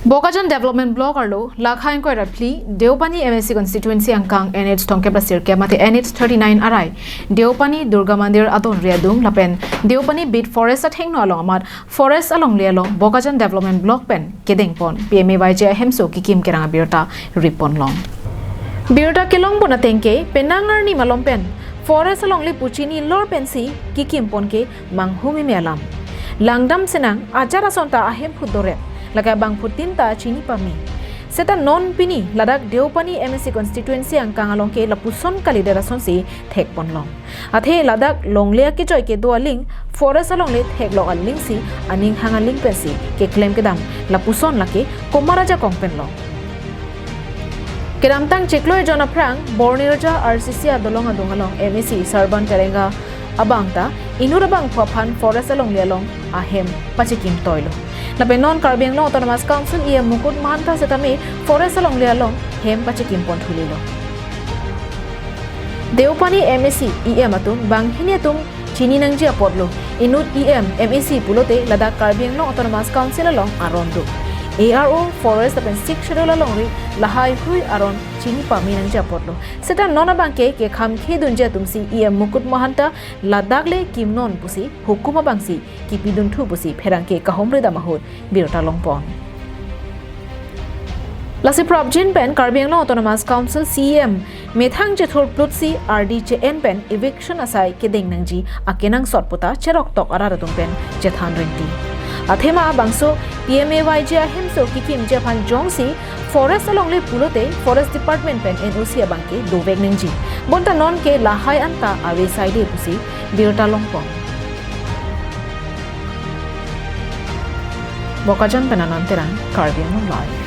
Bokajan Development Block arlo lakhain ko rapli Deopani MSC constituency angkang NH tongke pasir ke mate NH 39 arai Deopani Durga Mandir adon riadum lapen Deopani bit forest at hengno along amat forest along lialong Bokajan Development Block pen kedeng pon PMAYJ hemso kikim keranga birta ripon long birta kelong pon atengke penangar ni malom pen forest along li puchini lor pensi kikim pon ke manghumi melam langdam senang acara sonta ahem pudore laga bang putin ta chini pami seta non pini ladak Deopani MSC constituency angkang along ke lapuson kalidera sonsi thek ponlong athe ladak longlia ke joy ke do ling forest along le thek lo aling si aning hanga ling pensi ke claim ke dam lapuson lake komaraja kongpen lo keramtang cheklo jona prang bornirja RCC adolong adungalong MSC sarban terenga abangta inurabang phaphan forest along le along ahem pachikim toilo Labenon Karbiang Long Autonomous Council ia mukut mahanta setami forest along lialong hem pachikim pon thulilo Deopani MSC EM atum banghine tum chini nangji apodlo inut EM MSC pulote ladak Karbiang Long Autonomous Council along arondo ARO forest apen 6 schedule along ri lahai hui aron chini pami nangji apodlo seta nona bangke ke khamkhe dunja tumsi EM mukut mahanta ladak le kimnon pusi hukuma bangsi kipidun thu pusi pherangke kahomre damahut birota longpon Lasi Prabjin pen Karbiang Long Autonomous Council CEM methang jethur plutsi RDJN pen eviction asai kedeng nangji akenang sotpota cherok tok araradum pen jethan rengti athema bangso PMAYJ hemso kikim japan jongsi forest along le pulote forest department pen NOC abangke dovek nangji bonta non ke lahai anta awe side pusi birota longpon Bokajan penanan terang Karbiang Long live